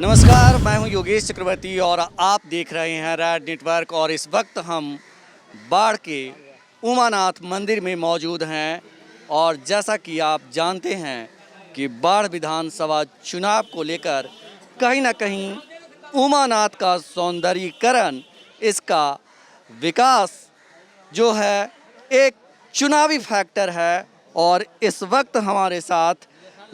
नमस्कार, मैं हूं योगेश चक्रवर्ती और आप देख रहे हैं रेड नेटवर्क। और इस वक्त हम बाढ़ के उमानाथ मंदिर में मौजूद हैं। और जैसा कि आप जानते हैं कि बाढ़ विधानसभा चुनाव को लेकर कहीं ना कहीं उमानाथ का सौंदर्यीकरण, इसका विकास जो है एक चुनावी फैक्टर है। और इस वक्त हमारे साथ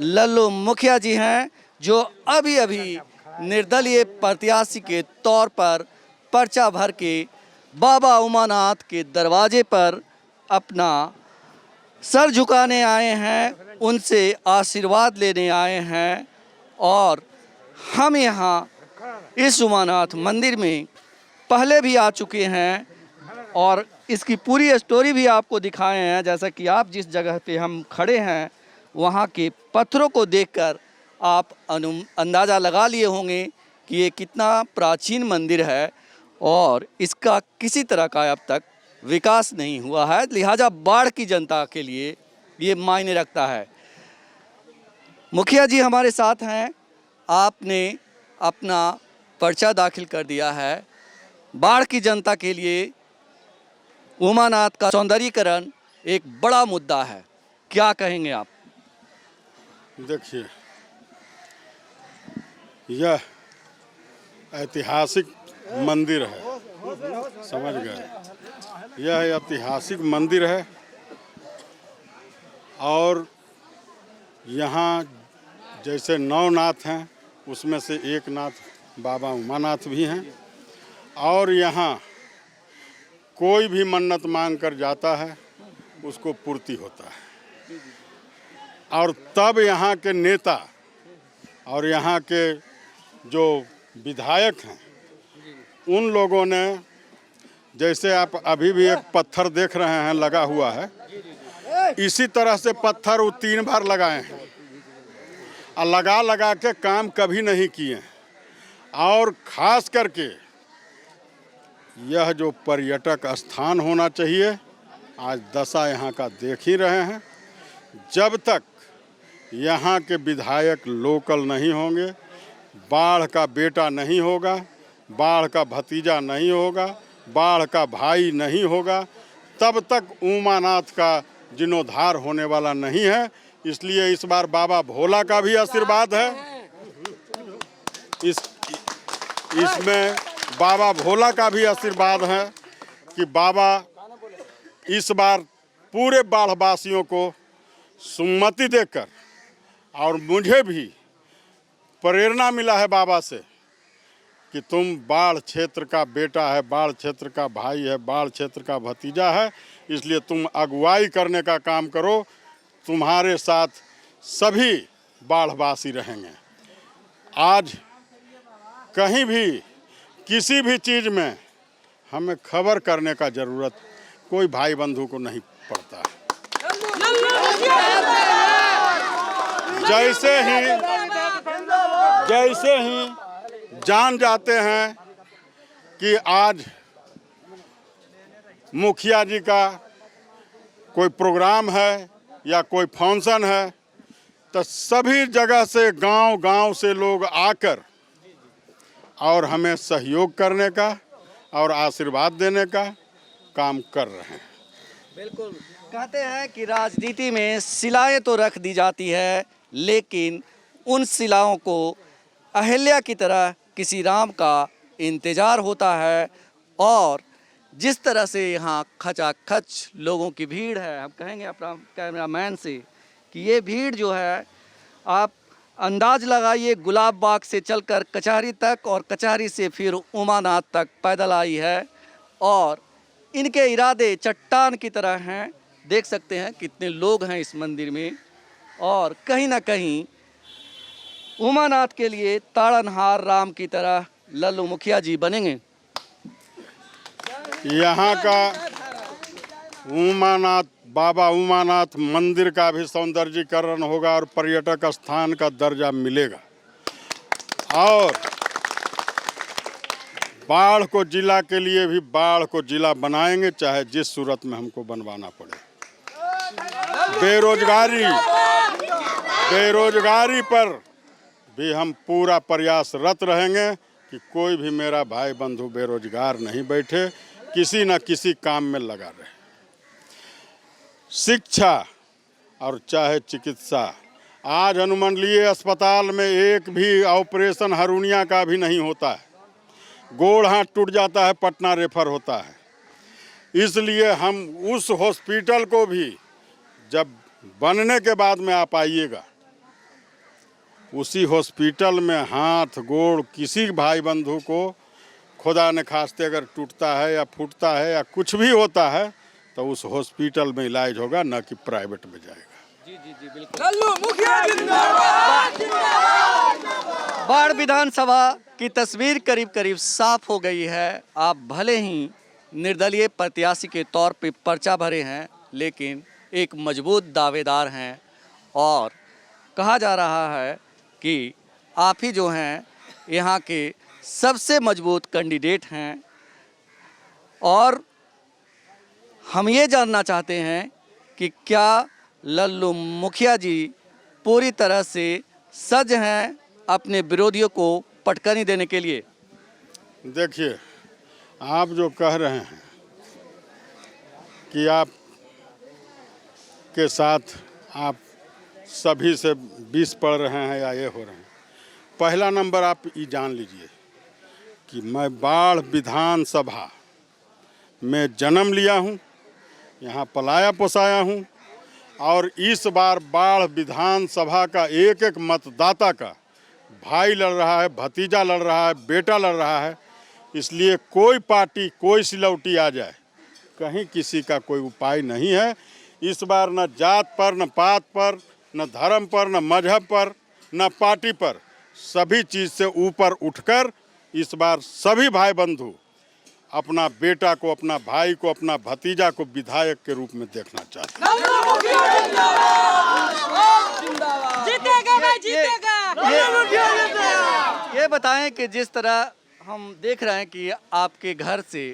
लल्लू मुखिया जी हैं, जो अभी अभी निर्दलीय प्रत्याशी के तौर पर पर्चा भर के बाबा उमानाथ के दरवाजे पर अपना सर झुकाने आए हैं, उनसे आशीर्वाद लेने आए हैं। और हम यहाँ इस उमानाथ मंदिर में पहले भी आ चुके हैं और इसकी पूरी स्टोरी भी आपको दिखाए हैं। जैसा कि आप जिस जगह पे हम खड़े हैं, वहाँ के पत्थरों को देखकर आप अंदाज़ा लगा लिए होंगे कि ये कितना प्राचीन मंदिर है और इसका किसी तरह का अब तक विकास नहीं हुआ है। लिहाजा बाढ़ की जनता के लिए ये मायने रखता है। मुखिया जी हमारे साथ हैं, आपने अपना पर्चा दाखिल कर दिया है। बाढ़ की जनता के लिए उमानाथ का सौंदर्यीकरण एक बड़ा मुद्दा है, क्या कहेंगे आप? देखिए, यह ऐतिहासिक मंदिर है, समझ गए। यह ऐतिहासिक मंदिर है और यहाँ जैसे 9 नाथ हैं, उसमें से एक नाथ बाबा उमानाथ भी हैं। और यहाँ कोई भी मन्नत मांग कर जाता है, उसको पूर्ति होता है। और तब यहाँ के नेता और यहाँ के जो विधायक हैं, उन लोगों ने, जैसे आप अभी भी एक पत्थर देख रहे हैं लगा हुआ है, इसी तरह से पत्थर वो 3 बार लगाए हैं और लगा लगा के काम कभी नहीं किए। और ख़ास करके यह जो पर्यटक स्थान होना चाहिए, आज दशा यहाँ का देख ही रहे हैं। जब तक यहाँ के विधायक लोकल नहीं होंगे, बाढ़ का बेटा नहीं होगा, बाढ़ का भतीजा नहीं होगा, बाढ़ का भाई नहीं होगा, तब तक उमानाथ का जीर्णोद्धार होने वाला नहीं है। इसलिए इस बार बाबा भोला का भी आशीर्वाद है। इसमें बाबा भोला का भी आशीर्वाद है कि बाबा इस बार पूरे बाढ़वासियों को सुमति देकर, और मुझे भी प्रेरणा मिला है बाबा से कि तुम बाढ़ क्षेत्र का बेटा है, बाढ़ क्षेत्र का भाई है, बाढ़ क्षेत्र का भतीजा है, इसलिए तुम अगुवाई करने का काम करो। तुम्हारे साथ सभी बाढ़वासी रहेंगे। आज कहीं भी किसी भी चीज़ में हमें खबर करने का ज़रूरत कोई भाई बंधु को नहीं पड़ता है। जैसे ही जान जाते हैं कि आज मुखिया जी का कोई प्रोग्राम है या कोई फंक्शन है, तो सभी जगह से गांव-गांव से लोग आकर और हमें सहयोग करने का और आशीर्वाद देने का काम कर रहे हैं। बिल्कुल, कहते हैं कि राजनीति में शिलाएं तो रख दी जाती है, लेकिन उन शिलाओं को अहिल्या की तरह किसी राम का इंतज़ार होता है। और जिस तरह से यहाँ खचाखच लोगों की भीड़ है, हम कहेंगे अपना कैमरामैन से कि ये भीड़ जो है, आप अंदाज लगाइए, गुलाब बाग से चलकर कचहरी तक और कचहरी से फिर उमानाथ तक पैदल आई है। और इनके इरादे चट्टान की तरह हैं। देख सकते हैं कितने लोग हैं इस मंदिर में। और कहीं ना कहीं उमानाथ के लिए ताड़नहार राम की तरह लल्लू मुखिया जी बनेंगे। यहाँ का उमानाथ, बाबा उमानाथ मंदिर का भी सौंदर्यीकरण होगा और पर्यटक स्थान का दर्जा मिलेगा। और बाढ़ को जिला के लिए भी बाढ़ को जिला बनाएंगे, चाहे जिस सूरत में हमको बनवाना पड़े। बेरोजगारी पर भी हम पूरा प्रयासरत रहेंगे कि कोई भी मेरा भाई बंधु बेरोजगार नहीं बैठे, किसी न किसी काम में लगा रहे। शिक्षा और चाहे चिकित्सा, आज अनुमंडलीय अस्पताल में एक भी ऑपरेशन हरुनिया का भी नहीं होता है, गोड़ हाथ टूट जाता है, पटना रेफर होता है। इसलिए हम उस हॉस्पिटल को भी जब बनने के बाद में आप आइएगा, उसी हॉस्पिटल में हाथ गोड़ किसी भाई बंधु को खुदा न खास्ते अगर टूटता है या फूटता है या कुछ भी होता है तो उस हॉस्पिटल में इलाज होगा, न कि प्राइवेट में जाएगा। जी जी जी बिल्कुल। लल्लू मुखिया जिंदाबाद। बाढ़ विधानसभा की तस्वीर करीब करीब साफ हो गई है। आप भले ही निर्दलीय प्रत्याशी के तौर पे पर्चा भरे हैं, लेकिन एक मजबूत दावेदार हैं और कहा जा रहा है कि आप ही जो हैं यहाँ के सबसे मजबूत कैंडिडेट हैं। और हम ये जानना चाहते हैं कि क्या लल्लू मुखिया जी पूरी तरह से सज्ज हैं अपने विरोधियों को पटकनी देने के लिए? देखिए, आप जो कह रहे हैं कि आप के साथ आप सभी से 20 पढ़ रहे हैं या ये हो रहे हैं, पहला नंबर आप ये जान लीजिए कि मैं बाढ़ विधानसभा में जन्म लिया हूँ, यहाँ पलाया पोसाया हूँ और इस बार बाढ़ विधानसभा का एक एक मतदाता का भाई लड़ रहा है, भतीजा लड़ रहा है, बेटा लड़ रहा है। इसलिए कोई पार्टी कोई सिलौटी आ जाए, कहीं किसी का कोई उपाय नहीं है। इस बार न जात पर, न पात पर, न धर्म पर, न मजहब पर, न पार्टी पर, सभी चीज़ से ऊपर उठकर इस बार सभी भाई बंधु अपना बेटा को, अपना भाई को, अपना भतीजा को विधायक के रूप में देखना चाहते हैं। जीतेगा भाई, जीतेगा। ये बताएं कि जिस तरह हम देख रहे हैं कि आपके घर से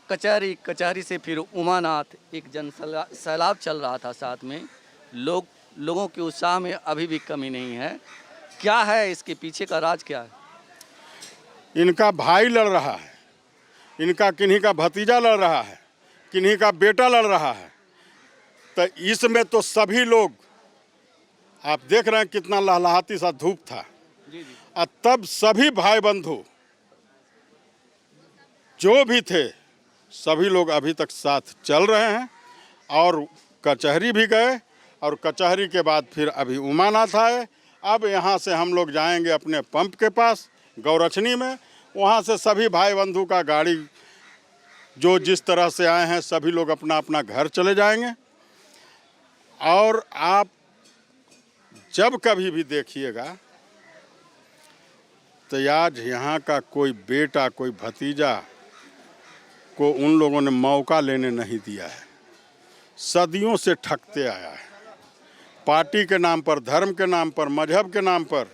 कचहरी, कचहरी से फिर उमानाथ, एक जन सैलाब चल रहा था साथ में, लोगों के उत्साह में अभी भी कमी नहीं है। क्या है इसके पीछे का राज, क्या है? इनका भाई लड़ रहा है, इनका किन्हीं का भतीजा लड़ रहा है, किन्हीं का बेटा लड़ रहा है। तो इसमें तो सभी लोग, आप देख रहे हैं कितना लहलहाती सा धूप था, और तब सभी भाई बंधु जो भी थे सभी लोग अभी तक साथ चल रहे हैं और कचहरी भी गए और कचहरी के बाद फिर अभी उमानाथ आए। अब यहाँ से हम लोग जाएंगे अपने पंप के पास गौरक्षणी में, वहाँ से सभी भाई बंधु का गाड़ी जो जिस तरह से आए हैं सभी लोग अपना अपना घर चले जाएंगे। और आप जब कभी भी देखिएगा तो आज यहाँ का कोई बेटा, कोई भतीजा को उन लोगों ने मौका लेने नहीं दिया है, सदियों से ठगते आया है। पार्टी के नाम पर, धर्म के नाम पर, मजहब के नाम पर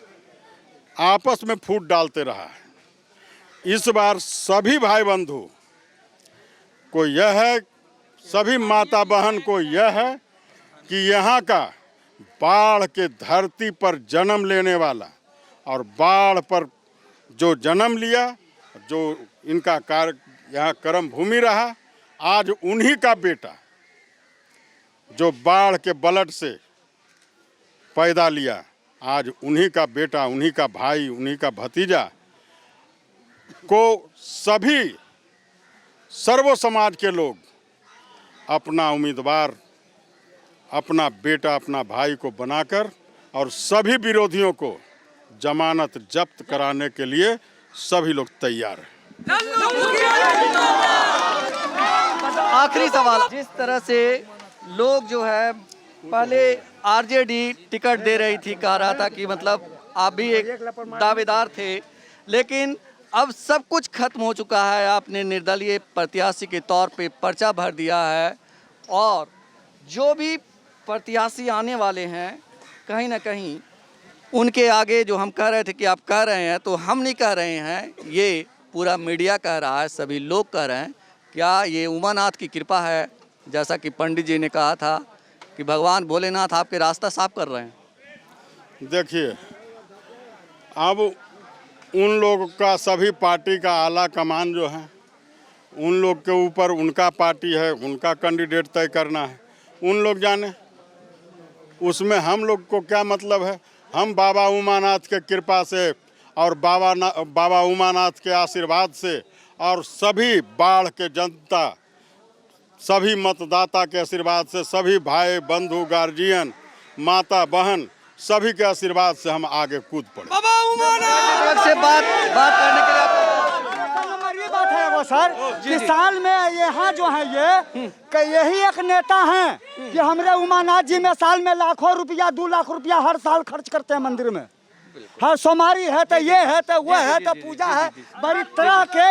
आपस में फूट डालते रहा है। इस बार सभी भाई बंधु को यह है, सभी माता बहन को यह है कि यहाँ का बाढ़ के धरती पर जन्म लेने वाला और बाढ़ पर जो जन्म लिया, जो इनका कार्य यहाँ कर्म भूमि रहा, आज उन्हीं का बेटा जो बाढ़ के ब्लड से पैदा लिया, आज उन्हीं का बेटा, उन्हीं का भाई, उन्हीं का भतीजा को सभी सर्व समाज के लोग अपना उम्मीदवार, अपना बेटा, अपना भाई को बनाकर और सभी विरोधियों को जमानत जब्त कराने के लिए सभी लोग तैयार हैं। आखिरी सवाल, जिस तरह से लोग जो है पहले आरजेडी टिकट दे रही थी, कह रहा था कि मतलब आप भी एक दावेदार थे, लेकिन अब सब कुछ खत्म हो चुका है। आपने निर्दलीय प्रत्याशी के तौर पे पर्चा भर दिया है और जो भी प्रत्याशी आने वाले हैं कहीं ना कहीं उनके आगे जो हम कह रहे थे कि आप कह रहे हैं, तो हम नहीं कह रहे हैं, ये पूरा मीडिया कह रहा है, सभी लोग कह रहे हैं। क्या ये उमानाथ की कृपा है? जैसा कि पंडित जी ने कहा था कि भगवान भोलेनाथ आपके रास्ता साफ कर रहे हैं? देखिए, अब उन लोग का सभी पार्टी का आला कमान जो है, उन लोग के ऊपर उनका पार्टी है, उनका कैंडिडेट तय करना है, उन लोग जाने, उसमें हम लोग को क्या मतलब है। हम बाबा उमानाथ के कृपा से और बाबा उमानाथ के आशीर्वाद से और सभी बाढ़ के जनता, सभी मतदाता के आशीर्वाद से, सभी भाई बंधु गार्जियन माता बहन सभी के आशीर्वाद से हम आगे कूद पड़े। से बात करने के लिए ये बात है वो सर कि साल में यहाँ जो है ये कि यही एक नेता हैं कि हमारे उमानाथ जी में साल में लाखों रुपया 2 लाख रुपया हर साल खर्च करते हैं मंदिर में। हर सोमवारी है तो ये है तो वो है तो पूजा है, बड़ी तरह के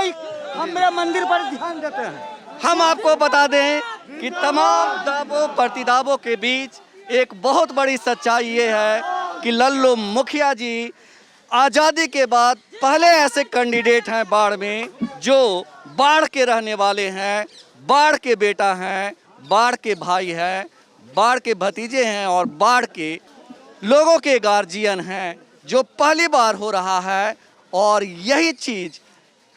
हमारे मंदिर पर ध्यान देते हैं। हम आपको बता दें कि तमाम दावों प्रतिदावों के बीच एक बहुत बड़ी सच्चाई ये है कि लल्लू मुखिया जी आज़ादी के बाद पहले ऐसे कैंडिडेट हैं बाढ़ में जो बाढ़ के रहने वाले हैं, बाढ़ के बेटा हैं, बाढ़ के भाई हैं, बाढ़ के भतीजे हैं और बाढ़ के लोगों के गार्जियन हैं, जो पहली बार हो रहा है। और यही चीज़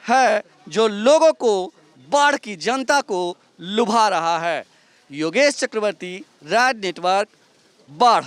है जो लोगों को, बाढ़ की जनता को लुभा रहा है। योगेश चक्रवर्ती, रैड नेटवर्क, बाढ़।